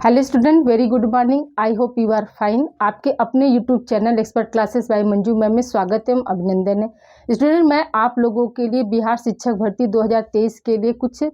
Hello student, very good morning. I hope you are fine. आपके अपने YouTube channel expert classes by Manju ma'am में स्वागत है, अभिनंदन है। स्टूडेंट, मैं आप लोगों के लिए बिहार शिक्षक भर्ती 2023 के लिए कुछ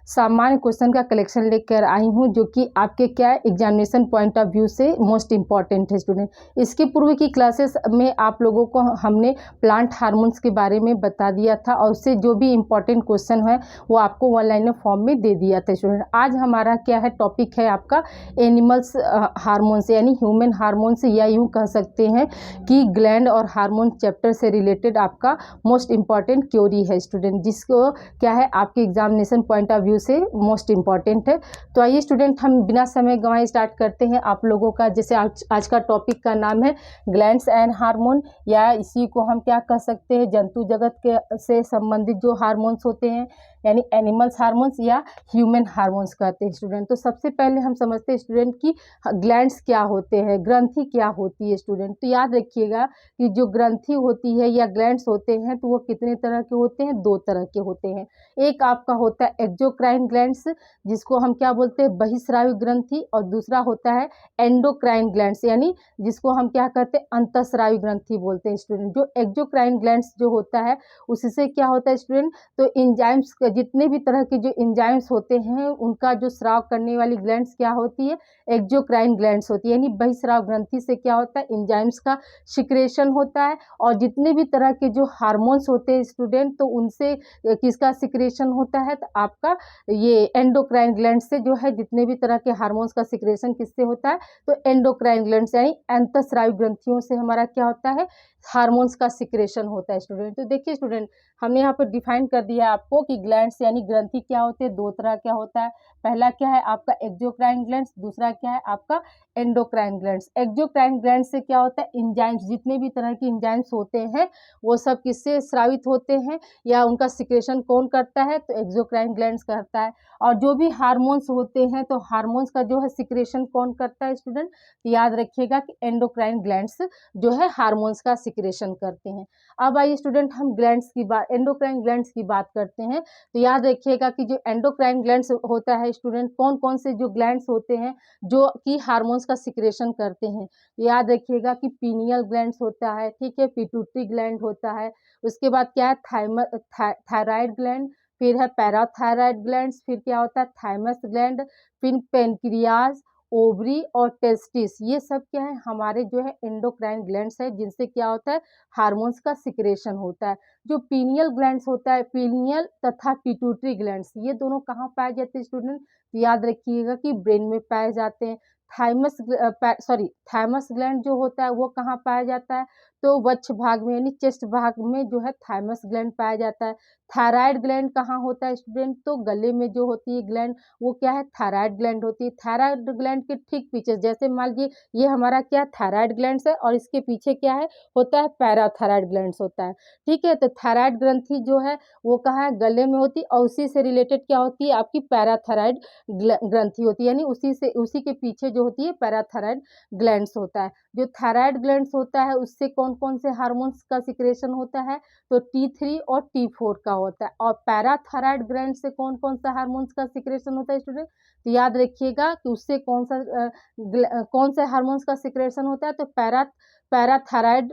सामान्य क्वेश्चन का कलेक्शन लेकर आई हूं, जो कि आपके क्या एग्जामिनेशन पॉइंट ऑफ व्यू से मोस्ट इंपॉर्टेंट है। स्टूडेंट, इसके पूर्व की क्लासेस में आप लोगों को हमने प्लांट हार्मोन्स के बारे में बता दिया था और उससे जो भी इंपॉर्टेंट क्वेश्चन है वो आपको ऑनलाइन फॉर्म में दे दिया था। स्टूडेंट, आज हमारा क्या है, टॉपिक है आपका एनिमल्स हार्मोन्स यानी ह्यूमन हार्मोन्स, या यूँ कह सकते हैं कि ग्लैंड और हार्मोन चैप्टर से रिलेटेड आपका मोस्ट इंपॉर्टेंट क्वेरी है। स्टूडेंट, जिसको क्या है आपके एग्जामिनेशन पॉइंट ऑफ व्यू से मोस्ट इंपॉर्टेंट है। तो आइए स्टूडेंट, हम बिना समय गंवाए स्टार्ट करते हैं आप लोगों का। जैसे आज का टॉपिक का नाम है ग्लैंड्स एंड हार्मोन, या इसी को हम क्या कह सकते हैं, जंतु जगत के से संबंधित जो हार्मोन्स होते हैं यानी एनिमल्स हार्मोन्स या ह्यूमन हार्मोन्स कहते हैं। स्टूडेंट, तो सबसे पहले हम समझते हैं स्टूडेंट कि ग्लैंड्स क्या होते हैं, ग्रंथि क्या होती है। स्टूडेंट, तो याद रखिएगा कि जो ग्रंथि होती है या ग्लैंड्स होते हैं तो वो कितने तरह के होते हैं, दो तरह के होते हैं। एक आपका होता है एक्सोक्राइन ग्लैंड्स, जिसको हम क्या बोलते हैं, बहिस्रावी ग्रंथि, और दूसरा होता है एंडोक्राइन ग्लैंड्स, यानी जिसको हम क्या कहते हैं, अंतःस्रावी ग्रंथि बोलते हैं। स्टूडेंट, जो एक्सोक्राइन ग्लैंड्स जो होता है उससे क्या होता है स्टूडेंट, तो एंजाइम्स, जितने भी तरह के जो एंजाइम्स होते हैं उनका जो स्राव करने वाली ग्लैंड्स क्या होती है, एक्सोक्राइन ग्लैंड्स होती है। यानी बहिस्राव ग्रंथि से क्या होता है, एंजाइम्स का सिक्रेशन होता है। और जितने भी तरह के जो हार्मोन्स होते हैं स्टूडेंट, तो उनसे किसका सिक्रेशन होता है, तो आपका ये एंडोक्राइन ग्लैंड से जो है जितने भी तरह के हार्मोन्स का सिक्रेशन किससे होता है, तो एंडोक्राइन ग्लैंड्स यानी अंतःस्रावी ग्रंथियों से हमारा क्या होता है, हार्मोन्स का सिक्रेशन होता है। स्टूडेंट, तो देखिए स्टूडेंट, हमने यहाँ पर डिफाइन कर दिया है आपको कि ग्लैंड्स यानी ग्रंथि क्या होते हैं, दो तरह क्या होता है। पहला क्या है आपका एक्सोक्राइन ग्लैंड्स, दूसरा क्या है आपका एंडोक्राइन ग्लैंड्स। एक्सोक्राइन ग्लैंड्स से क्या होता है, एंजाइम्स, जितने भी तरह के एंजाइम्स होते हैं वो सब किससे स्रावित होते हैं या उनका सिक्रेशन कौन करता है, तो एक्सोक्राइन ग्लैंड्स करता है। और जो भी हार्मोन्स होते हैं तो हार्मोन्स का जो है सिक्रेशन कौन करता है स्टूडेंट, तो याद रखिएगा कि एंडोक्राइन ग्लैंड्स जो है हार्मोन्स का सिक्रेशन करते हैं। अब आइए स्टूडेंट, हम ग्लैंड्स की बात, एंडोक्राइन ग्लैंड्स की बात करते हैं। तो याद रखिएगा कि जो एंडोक्राइन ग्लैंड्स होता है स्टूडेंट, कौन कौन से जो ग्लैंड्स होते हैं जो कि हार्मोन्स का सिक्रेशन करते हैं। याद रखिएगा कि पीनियल ग्लैंड्स होता है, ठीक है, पिट्यूटरी ग्लैंड होता है, उसके बाद क्या है थायराइड ग्लैंड, फिर है पैराथायराइड ग्लैंड्स, फिर क्या होता है थाइमस ग्लैंड, फिर पेनक्रियाज, ओवरी और टेस्टिस। ये सब क्या है हमारे जो है एंडोक्राइन ग्लैंड्स है, जिनसे क्या होता है हार्मोन्स का सिक्रेशन होता है। जो पीनियल ग्लैंड्स होता है, पीनियल तथा पिट्यूटरी ग्लैंड्स, ये दोनों कहाँ पाए जाते हैं स्टूडेंट, याद रखिएगा कि ब्रेन में पाए जाते हैं। थाइमस ग्लैंड जो होता है वो कहाँ पाया जाता है, तो वक्ष भाग में यानी चेस्ट भाग में जो है थाइमस ग्लैंड पाया जाता है। थायराइड ग्लैंड कहाँ होता है स्टूडेंट, तो गले में जो होती है ग्लैंड वो क्या है, थायराइड ग्लैंड होती है। थायराइड ग्लैंड के ठीक पीछे, जैसे मान लीजिए ये हमारा क्या थायराइड ग्लैंड्स है और इसके पीछे क्या है होता है, पैराथायराइड ग्लैंड्स होता है। ठीक है, तो थायराइड ग्रंथि जो है वो कहाँ है, गले में होती है, और उसी से रिलेटेड क्या होती है आपकी पैराथायराइड ग्रंथि होती है, यानी उसी के पीछे जो होती है पैराथायराइड ग्लैंड्स होता है। जो थायराइड ग्लैंड्स होता है उससे कौन कौन से हार्मोन्स का सिक्रेशन होता है, तो T3 और T4 का होता है। और पैराथायराइड ग्लैंड से कौन कौन सा हार्मोन्स का सिक्रेशन होता है स्टूडेंट, तो याद रखिएगा कि उससे कौन से हार्मोन्स का सिक्रेशन होता है, तो पैराथायराइड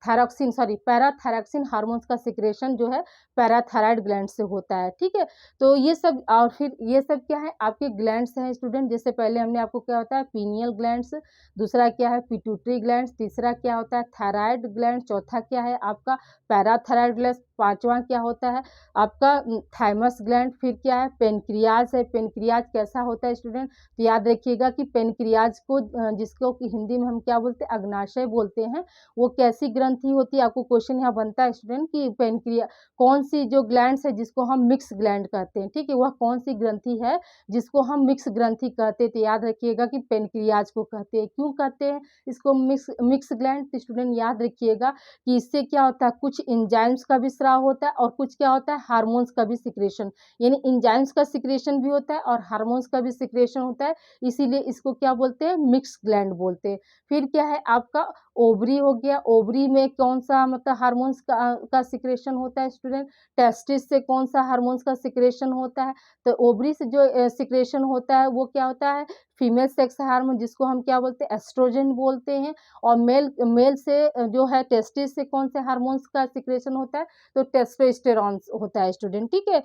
पैराथायरॉक्सिन हार्मोन्स का सिक्रेशन जो है पैराथायराइड ग्लैंड से होता है। ठीक है, तो ये सब, और फिर ये सब क्या है आपके ग्लैंड्स हैं स्टूडेंट। जैसे पहले हमने आपको क्या होता है पीनियल ग्लैंड्स, दूसरा क्या है पिट्यूटरी ग्लैंड्स, तीसरा क्या होता है थायराइड ग्लैंड, चौथा क्या है आपका पैराथायराइड ग्लैंड, पांचवा क्या होता है आपका थाइमस ग्लैंड, फिर क्या है पेनक्रियाज है। पेनक्रियाज कैसा होता है स्टूडेंट, तो याद रखिएगा कि पेनक्रियाज को जिसको कि हिंदी में हम क्या बोलते हैं, अग्नाशय बोलते हैं, वो कैसी ग्रंथि होती है। आपको क्वेश्चन यहाँ बनता है स्टूडेंट कि पेनक्रिया कौन सी जो ग्लैंड्स है जिसको हम मिक्स ग्लैंड कहते हैं, ठीक है, वह कौन सी ग्रंथि है जिसको हम मिक्स ग्रंथि कहते हैं, तो याद रखिएगा कि पेनक्रियाज को कहते हैं। क्यों कहते हैं इसको मिक्स ग्लैंड, तो स्टूडेंट याद रखिएगा कि इससे क्या होता है, कुछ एंजाइम्स का भी स्राव होता है और कुछ क्या होता है हार्मोन्स का भी सिक्रेशन, यानी एंजाइम्स का सिक्रेशन भी होता है और हार्मोन्स का भी सिक्रेशन होता है, इसीलिए इसको क्या बोलते हैं, मिक्स ग्लैंड बोलते हैं। फिर क्या है आपका ओवरी हो गया, ओवरी में कौन सा मतलब हार्मोन्स का सिक्रेशन होता है स्टूडेंट, टेस्टिस से कौन सा हार्मोन्स का सिक्रेशन होता है, तो ओवरी से जो सिक्रेशन होता है वो क्या होता है, फीमेल सेक्स हार्मोन जिसको हम क्या बोलते हैं, एस्ट्रोजन बोलते हैं। और मेल से जो है टेस्टिस से कौन से हार्मोन्स का सिक्रेशन होता है, तो टेस्टोस्टेरॉन होता है स्टूडेंट, ठीक है।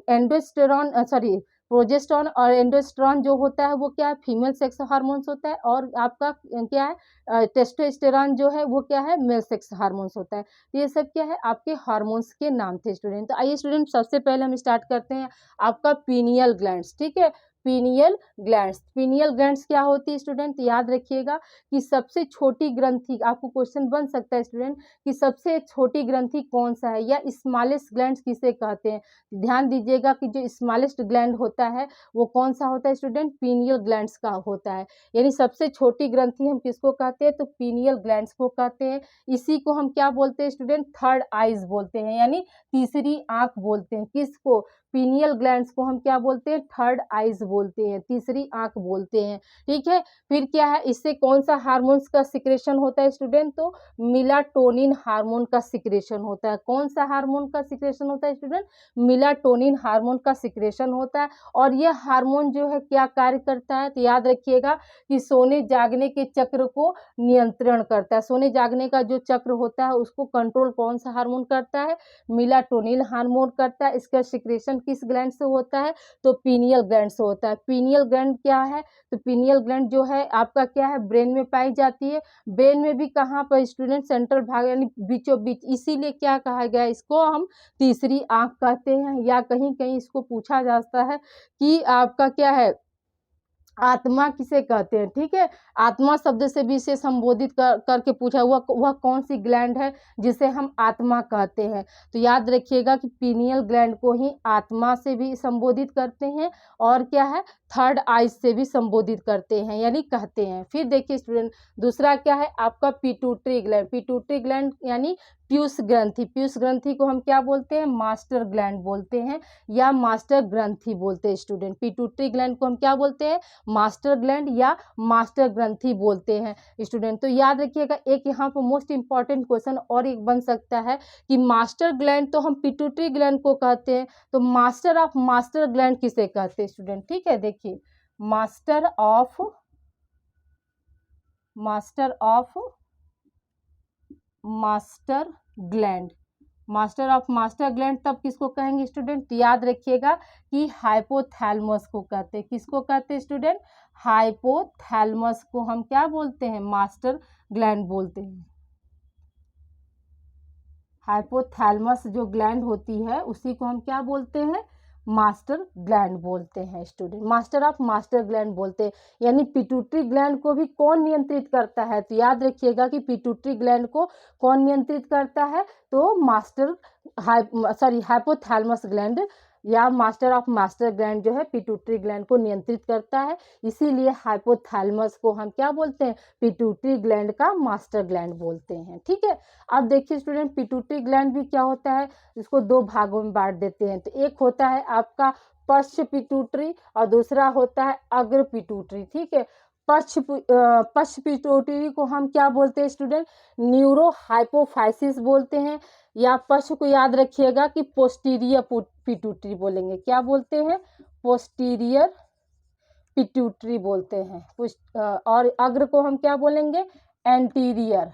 एंडोस्टेरॉन सॉरी प्रोजेस्टेरॉन और एंडोस्टेरॉन जो होता है वो क्या है, फीमेल सेक्स हार्मोन्स होता है, और आपका क्या है टेस्टोस्टेरॉन जो है वो क्या है, मेल सेक्स हार्मोन्स होता है। ये सब क्या है, आपके हार्मोन्स के नाम थे स्टूडेंट। तो आइए स्टूडेंट सबसे पहले हम स्टार्ट करते हैं आपका पीनियल ग्लैंड्स, ठीक है। पीनियल ग्लैंड्स, पीनियल ग्लैंड्स क्या होती है स्टूडेंट, याद रखिएगा कि सबसे छोटी ग्रंथि, आपको क्वेश्चन बन सकता है स्टूडेंट कि सबसे छोटी ग्रंथि कौन सा है, या स्मॉलेस्ट ग्लैंड किसे कहते हैं। ध्यान दीजिएगा कि जो स्मॉलेस्ट ग्लैंड होता है वो कौन सा होता है स्टूडेंट, पीनियल ग्लैंड्स का होता है। यानी सबसे छोटी ग्रंथि हम किसको कहते हैं, तो पीनियल ग्लैंड्स को कहते हैं। इसी को हम क्या बोलते हैं स्टूडेंट, थर्ड आइज बोलते हैं, यानी तीसरी आंख बोलते हैं। किसको, पीनियल ग्लैंड्स को हम क्या बोलते हैं, थर्ड आइज बोलते हैं, तीसरी आंख बोलते हैं, ठीक है। फिर क्या है, इससे कौन सा हार्मोन्स का सिक्रेशन होता है स्टूडेंट, तो मेलाटोनिन हार्मोन का सिक्रेशन होता है। कौन सा हार्मोन का सिक्रेशन होता है स्टूडेंट, मेलाटोनिन हार्मोन का सिक्रेशन होता है। और यह हार्मोन जो है क्या कार्य करता है, तो याद रखिएगा कि सोने जागने के चक्र को नियंत्रण करता है। सोने जागने का जो चक्र होता है उसको कंट्रोल कौन सा हार्मोन करता है, मेलाटोनिन हार्मोन करता है। इसका सिक्रेशन किस ग्लैंड से होता है, तो पीनियल ग्लैंड से होता है। पीनियल ग्लैंड क्या है, तो पीनियल ग्लैंड जो है आपका क्या है, ब्रेन में पाई जाती है। ब्रेन में भी कहाँ पर स्टूडेंट, सेंट्रल भाग यानी बीचों बीच, इसीलिए क्या कहा गया, इसको हम तीसरी आंख कहते हैं। या कहीं कहीं इसको पूछा जाता है कि आपका क्या है, आत्मा किसे कहते हैं, ठीक है। आत्मा शब्द से भी इसे संबोधित करके पूछा, वह कौन सी ग्लैंड है जिसे हम आत्मा कहते हैं। तो याद रखिएगा कि पीनियल ग्लैंड को ही आत्मा से भी संबोधित करते हैं, और क्या है, थर्ड आइज से भी संबोधित करते हैं यानी कहते हैं। फिर देखिए स्टूडेंट, दूसरा क्या है आपका पिट्यूटरी ग्लैंड। पिट्यूटरी ग्लैंड यानी पीयूष ग्रंथि। पीयूष ग्रंथि को हम क्या बोलते हैं, मास्टर ग्लैंड बोलते हैं, या मास्टर ग्रंथि बोलते हैं स्टूडेंट। पिट्यूटरी ग्लैंड को हम क्या बोलते हैं, मास्टर ग्लैंड या मास्टर ग्रंथि बोलते हैं स्टूडेंट। तो याद रखिएगा, एक यहाँ पर मोस्ट इंपॉर्टेंट क्वेश्चन और एक बन सकता है कि मास्टर ग्लैंड तो हम पिट्यूटरी ग्लैंड को कहते हैं, तो मास्टर ऑफ मास्टर ग्लैंड किसे कहते हैं स्टूडेंट, ठीक है। देखिए master of master gland, master of master gland तब किसको कहेंगे स्टूडेंट, याद रखिएगा कि हाइपोथैलेमस को कहते हैं। किसको कहते हैं स्टूडेंट, हाइपोथैलेमस को हम क्या बोलते हैं, मास्टर ग्लैंड बोलते हैं। हाइपोथैलेमस जो ग्लैंड होती है उसी को हम क्या बोलते हैं, मास्टर ग्लैंड बोलते हैं student. Master of master gland बोलते हैं। यानी पिट्यूटरी ग्लैंड को भी कौन नियंत्रित करता है, तो याद रखिएगा कि पिट्यूटरी ग्लैंड को कौन नियंत्रित करता है, तो हाइपोथैलेमस ग्लैंड या मास्टर ऑफ मास्टर ग्लैंड जो है पिट्यूटरी ग्लैंड को नियंत्रित करता है। इसीलिए हाइपोथैलेमस को हम क्या बोलते हैं, पिट्यूटरी ग्लैंड का मास्टर ग्लैंड बोलते हैं, ठीक है। अब देखिए स्टूडेंट, पिट्यूटरी ग्लैंड भी क्या होता है, इसको दो भागों में बांट देते हैं। तो एक होता है आपका पश्च पिट्यूटरी और दूसरा होता है अग्र पिट्यूटरी, ठीक है। पश्च पिट्यूटरी को हम क्या बोलते हैं स्टूडेंट, न्यूरो हाइपोफाइसिस बोलते हैं, या पश्च को याद रखिएगा कि पोस्टीरियर पिट्यूटरी बोलेंगे। क्या बोलते हैं, पोस्टीरियर पिट्यूटरी बोलते हैं। और अग्र को हम क्या बोलेंगे, एंटीरियर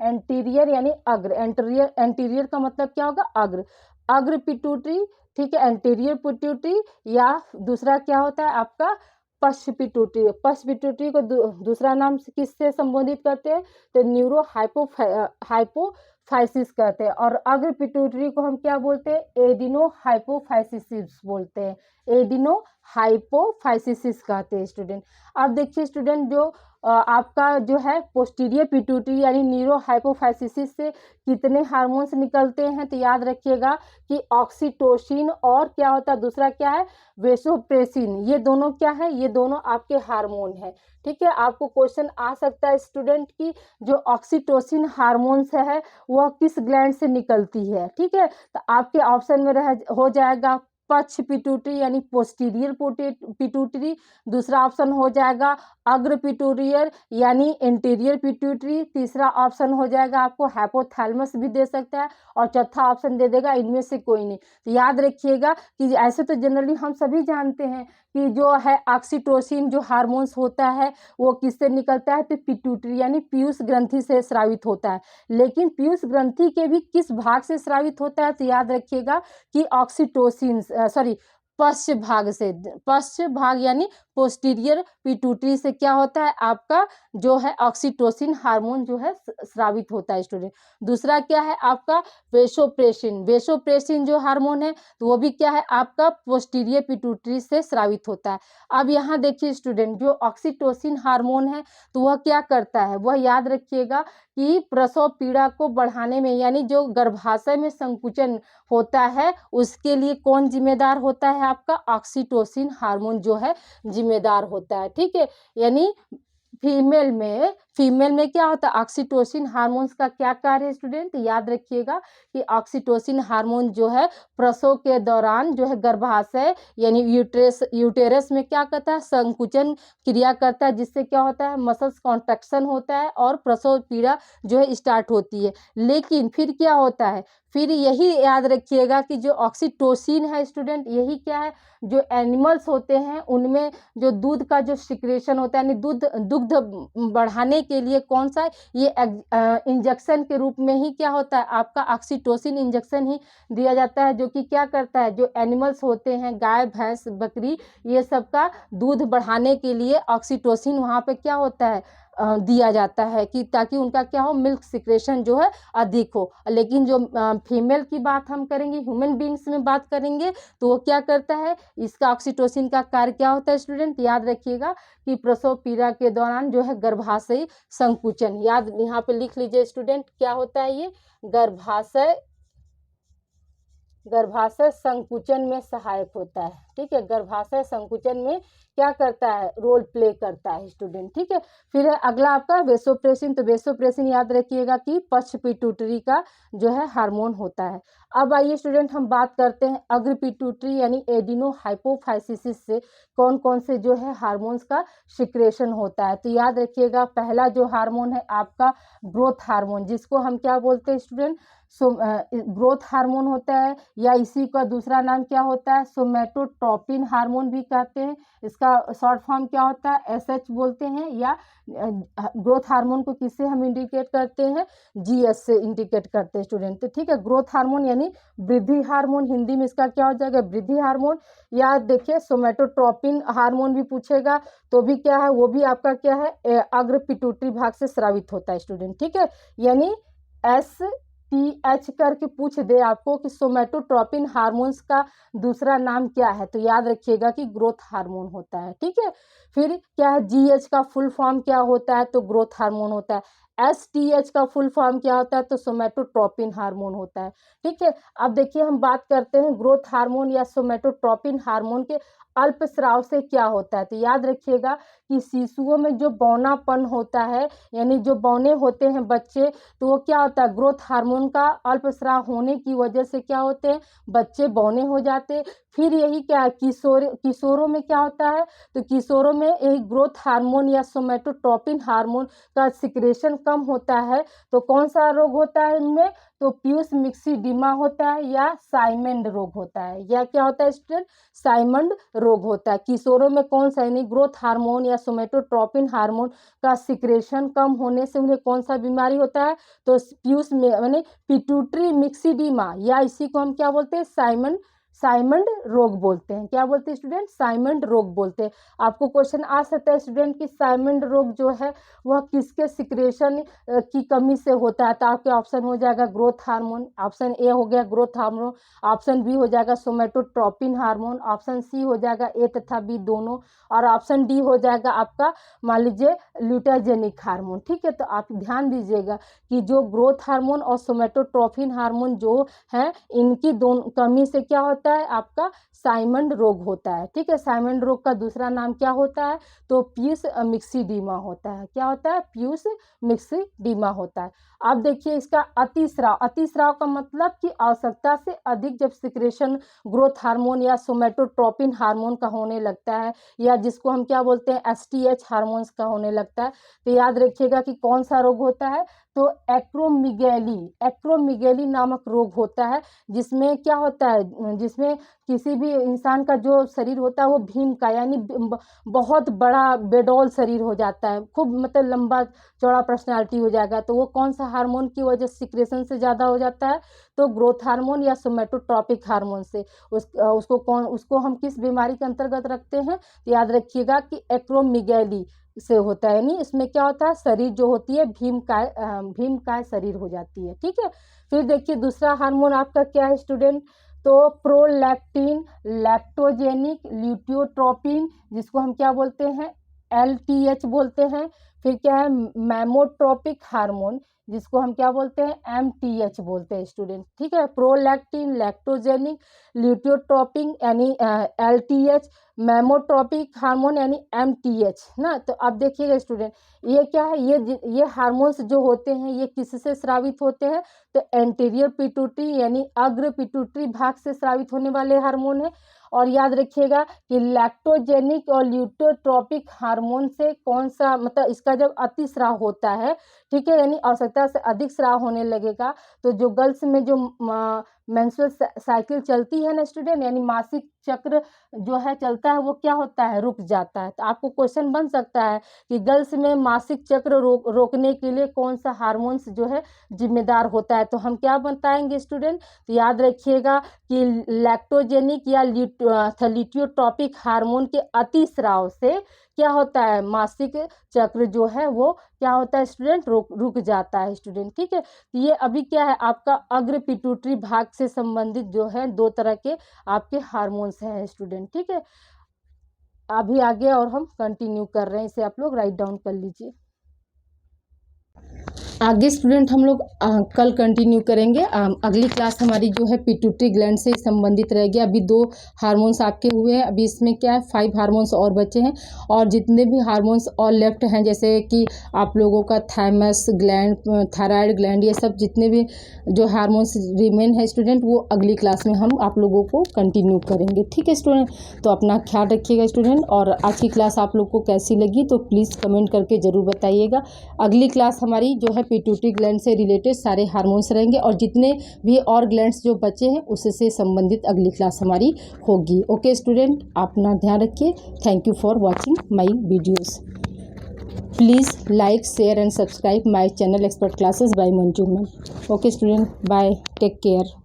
एंटीरियर यानी अग्र। एंटीरियर का मतलब क्या होगा, अग्र पिट्यूटरी, ठीक है। एंटीरियर पिट्यूटरी, या दूसरा क्या होता है आपका पश्च पिट्यूटरी। पश्च पिट्यूटरी को दूसरा नाम किससे संबोधित करते हैं, तो न्यूरो हाइपोफाइसिस कहते हैं। और अग्र पिट्यूटरी को हम क्या बोलते हैं, एडिनो हाइपोफाइसिस बोलते हैं, एडिनो हाइपोफाइसिस कहते हैं स्टूडेंट। अब देखिए स्टूडेंट, जो आपका जो है पोस्टीरियर पिट्यूटरी यानी न्यूरो हाइपोफाइसिस से कितने हार्मोन्स निकलते हैं, तो याद रखिएगा कि ऑक्सीटोसिन और क्या होता है, दूसरा क्या है, वेसोप्रेसिन। ये दोनों क्या है, ये दोनों आपके हार्मोन है, ठीक है। आपको क्वेश्चन आ सकता है स्टूडेंट की जो ऑक्सीटोसिन हार्मोन्स है वह किस ग्लैंड से निकलती है, ठीक है। तो आपके ऑप्शन में हो जाएगा पक्ष पिट्यूटरी यानी पोस्टीरियर पिट्यूटरी, दूसरा ऑप्शन हो जाएगा अग्र पिट्यूटरी यानी इंटीरियर पिट्यूटरी, तीसरा ऑप्शन हो जाएगा आपको हाइपोथैलेमस भी दे सकता है, और चौथा ऑप्शन दे देगा इनमें से कोई नहीं। तो याद रखिएगा कि ऐसे तो जनरली हम सभी जानते हैं कि जो है ऑक्सीटोसिन जो हार्मोन्स होता है वो किससे निकलता है, तो पिट्यूटरी यानी पीयूष ग्रंथि से स्रावित होता है। लेकिन पीयूष ग्रंथि के भी किस भाग से स्रावित होता है, तो याद रखिएगा कि ऑक्सीटोसिन पश्च भाग से, पश्च भाग यानी पोस्टीरियर पिट्यूटरी से क्या होता है आपका जो है ऑक्सीटोसिन हार्मोन जो है स्रावित होता है स्टूडेंट। दूसरा क्या है आपका वेसोप्रेसिन, वेसोप्रेसिन जो हार्मोन है तो वो भी क्या है आपका पोस्टीरियर पिट्यूटरी से स्रावित होता है। अब यहाँ देखिए स्टूडेंट, जो ऑक्सीटोसिन हार्मोन है तो वह क्या करता है, वह याद रखिएगा कि प्रसव पीड़ा को बढ़ाने में यानी जो गर्भाशय में संकुचन होता है उसके लिए कौन जिम्मेदार होता है, आपका ऑक्सीटोसिन हार्मोन जो है जिम्मेदार होता है। ठीक है, यानी फीमेल में क्या होता है, ऑक्सीटोसिन हार्मोन्स का क्या कार्य है स्टूडेंट, याद रखिएगा कि ऑक्सीटोसिन हार्मोन जो है प्रसव के दौरान जो है गर्भाशय यानी यूटेरस में क्या करता है, संकुचन क्रिया करता है, जिससे क्या होता है मसल्स कॉन्ट्रैक्शन होता है और प्रसव पीड़ा जो है स्टार्ट होती है। लेकिन फिर क्या होता है, फिर यही याद रखिएगा कि जो ऑक्सीटोसिन है स्टूडेंट, यही क्या है, जो एनिमल्स होते हैं उनमें जो दूध का जो सिक्रेशन होता है यानी दुग्ध बढ़ाने के लिए कौन सा ये इंजेक्शन के रूप में ही क्या होता है आपका ऑक्सीटोसिन इंजेक्शन ही दिया जाता है, जो कि क्या करता है जो एनिमल्स होते हैं गाय भैंस बकरी ये सब का दूध बढ़ाने के लिए ऑक्सीटोसिन वहाँ पे क्या होता है दिया जाता है कि ताकि उनका क्या हो, मिल्क सिक्रेशन जो है अधिक हो। लेकिन जो फीमेल की बात हम करेंगे, ह्यूमन बींग्स में बात करेंगे तो वो क्या करता है, इसका ऑक्सीटोसिन का कार्य क्या होता है स्टूडेंट, याद रखिएगा कि प्रसव पीड़ा के दौरान जो है गर्भाशय संकुचन, याद यहाँ पे लिख लीजिए स्टूडेंट क्या होता है ये, गर्भाशय संकुचन में सहायक होता है। ठीक है, गर्भाशय संकुचन में क्या करता है, रोल प्ले करता है स्टूडेंट। ठीक है, फिर है अगला आपका वेसोप्रेसिन, तो वेसोप्रेसिन याद रखिएगा कि पक्ष पिट्यूटरी का जो है हार्मोन होता है। अब आइए स्टूडेंट हम बात करते हैं अग्र पिट्यूटरी यानी एडिनो हाइपोफाइसिस से कौन कौन से जो है हार्मोन्स का सिक्रेशन होता है। तो याद रखिएगा पहला जो हार्मोन है आपका ग्रोथ हार्मोन, जिसको हम क्या बोलते हैं स्टूडेंट, ग्रोथ हार्मोन होता है, या इसी का दूसरा नाम क्या होता है, सोमेटोट्रोपिन हार्मोन भी कहते हैं। इसका शॉर्ट फॉर्म क्या होता है, एसएच बोलते हैं, या ग्रोथ हार्मोन को किससे हम इंडिकेट करते हैं, जीएस से इंडिकेट करते हैं स्टूडेंट। तो ठीक है, ग्रोथ हार्मोन यानी वृद्धि हार्मोन, हिंदी में इसका क्या हो जाएगा, वृद्धि हार्मोन। या देखिए सोमेटोट्रोपिन हार्मोन भी पूछेगा तो भी क्या है, वो भी आपका क्या है अग्र पिट्यूटरी भाग से स्रावित होता है स्टूडेंट। ठीक है, यानी STH करके पूछ दे आपको कि सोमेटोट्रोपिन हार्मोन्स का दूसरा नाम क्या है, तो याद रखिएगा कि ग्रोथ हार्मोन होता है। ठीक है, फिर क्या है GH का फुल फॉर्म क्या होता है, तो ग्रोथ हार्मोन होता है। STH का फुल फॉर्म क्या होता है, तो सोमेटोट्रोपिन हार्मोन होता है। ठीक है, अब देखिए हम बात करते हैं ग्रोथ हार्मोन या सोमेटोट्रोपिन हार्मोन के अल्प स्राव से क्या होता है। तो याद रखिएगा कि शिशुओं में जो बौनापन होता है यानी जो बौने होते हैं बच्चे, तो वो क्या होता है, ग्रोथ हार्मोन का अल्प स्राव होने की वजह से क्या होते हैं, बच्चे बौने हो जाते हैं। फिर यही क्या है, किशोरों में क्या होता है, तो किशोरों में यही ग्रोथ हार्मोन या सोमेटोट्रोपिन हार्मोन का सिक्रेशन कम होता है। तो कौन सा रोग होता है इनमें, तो पियूष मिक्सीडीमा होता है या साइमंड रोग होता है, या क्या होता है स्टूडेंट, साइमंड रोग होता है। किशोरों में कौन सा यानी ग्रोथ हार्मोन या सोमेटोट्रोपिन हार्मोन का सिक्रेशन कम होने से उन्हें कौन सा बीमारी होता है, तो पियूष में यानी पिट्यूटरी मिक्सीडीमा, या इसी को हम क्या बोलते हैं, साइमंड रोग बोलते हैं। क्या बोलते हैं स्टूडेंट, साइमंड रोग बोलते हैं। आपको क्वेश्चन आ सकता है स्टूडेंट कि साइमंड रोग जो है वह किसके सिक्रेशन की कमी से होता है, तो आपके ऑप्शन हो जाएगा ग्रोथ हार्मोन, ऑप्शन ए हो गया ग्रोथ हार्मोन, ऑप्शन बी हो जाएगा सोमेटोट्रोपिन हार्मोन, ऑप्शन सी हो जाएगा ए तथा बी दोनों, और ऑप्शन डी हो जाएगा आपका मान लीजिए ल्यूटाजेनिक हार्मोन। ठीक है, तो आप ध्यान दीजिएगा कि जो ग्रोथ हार्मोन और सोमेटोट्रोपिन हार्मोन जो है इनकी दोनों कमी से क्या होता होता है आपका साइमंड रोग होता है। ठीक है, साइमंड रोग का दूसरा नाम क्या होता है? तो पियूस मिक्सीडीमा होता है। क्या होता है? पियूस मिक्सीडीमा होता है। अब देखिए इसका अतिस्राव। अतिस्राव का मतलब कि आवश्यकता से अधिक जब सिक्रेशन ग्रोथ हार्मोन या सोमेटोट्रोपिन हार्मोन का होने लगता है, या जिसको हम क्या बोलते हैं एसटीएच हार्मोन्स का होने लगता है, तो याद रखिएगा कि कौन सा रोग होता है? तो एक्रोमिगेली नामक रोग होता है, जिसमें क्या होता है, जिसमें किसी भी इंसान का जो शरीर होता है वो भीम का यानी बहुत बड़ा बेडौल शरीर हो जाता है, खूब मतलब लंबा चौड़ा पर्सनालिटी हो जाएगा। तो वो कौन सा हार्मोन की वजह से सिक्रेशन से ज़्यादा हो जाता है? तो ग्रोथ हार्मोन या सोमेटोट्रॉपिक हार्मोन से। उसको हम किस बीमारी के अंतर्गत रखते हैं? तो याद रखिएगा कि एक्रोमिगेली से होता है, यानी इसमें क्या होता है, शरीर जो होती है भीमकाय शरीर हो जाती है। ठीक है, फिर देखिए दूसरा हार्मोन आपका क्या है स्टूडेंट? तो प्रोलैक्टिन, लैक्टोजेनिक ल्यूटियोट्रोपिन, जिसको हम क्या बोलते हैं LTH बोलते हैं। फिर क्या है मैमोट्रोपिक हार्मोन, जिसको हम क्या बोलते हैं MTH बोलते हैं स्टूडेंट। ठीक है, प्रोलैक्टिन, लैक्टोजेनिक ल्यूटियोट्रोपिन यानी LTH, मैमोट्रोपिक हार्मोन यानी MTH ना। तो अब देखिएगा स्टूडेंट, ये क्या है, ये हार्मोन्स जो होते हैं ये किससे स्रावित होते हैं? तो एंटीरियर पिट्यूटरी यानी अग्र पिट्यूटरी भाग से स्रावित होने वाले हार्मोन है। और याद रखिएगा कि लैक्टोजेनिक और ल्यूटियोट्रोपिक हार्मोन से कौन सा, मतलब इसका जब अतिस्राव होता है, ठीक है, यानी आवश्यकता से अधिक स्राव होने लगेगा, तो जो गर्ल्स में जो मेंस्ट्रुअल साइकिल चलती है ना स्टूडेंट, यानी मासिक चक्र जो है चलता है, वो क्या होता है, रुक जाता है। तो आपको क्वेश्चन बन सकता है कि गर्ल्स में मासिक चक्र रोकने के लिए कौन सा हार्मोन्स जो है जिम्मेदार होता है? तो हम क्या बताएंगे स्टूडेंट? तो याद रखिएगा कि लैक्टोजेनिक या ल्यूटियोट्रोपिक हार्मोन के अतिस्राव से क्या होता है, मासिक चक्र जो है वो क्या होता है स्टूडेंट, रुक जाता है स्टूडेंट। ठीक है, तो ये अभी क्या है आपका अग्र पिट्यूटरी भाग से संबंधित जो है दो तरह के आपके हार्मोन्स हैं स्टूडेंट। ठीक है, अभी आगे और हम कंटिन्यू कर रहे हैं, इसे आप लोग राइट डाउन कर लीजिए। आगे स्टूडेंट हम लोग कल कंटिन्यू करेंगे। अगली क्लास हमारी जो है पिट्यूटरी ग्लैंड से संबंधित रहेगी। अभी 2 हार्मोन्स आपके हुए हैं, अभी इसमें क्या है 5 हार्मोन्स और बचे हैं, और जितने भी हार्मोन्स और लेफ्ट हैं, जैसे कि आप लोगों का थाइमस ग्लैंड, थायराइड ग्लैंड, ये सब जितने भी जो हार्मोन्स रिमेन है स्टूडेंट, वो अगली क्लास में हम आप लोगों को कंटिन्यू करेंगे। ठीक है स्टूडेंट, तो अपना ख्याल रखिएगा स्टूडेंट, और आज की क्लास आप लोग को कैसी लगी तो प्लीज़ कमेंट करके ज़रूर बताइएगा। अगली क्लास हमारी जो है पिट्यूटरी ग्लैंड से रिलेटेड सारे हार्मोन्स रहेंगे, और जितने भी और ग्लैंड्स जो बचे हैं उससे संबंधित अगली क्लास हमारी होगी। ओके स्टूडेंट, अपना ध्यान रखिए। Thank you for watching my videos. Please like, share and subscribe my channel expert classes by Manju ma'am. Okay student, bye, take care.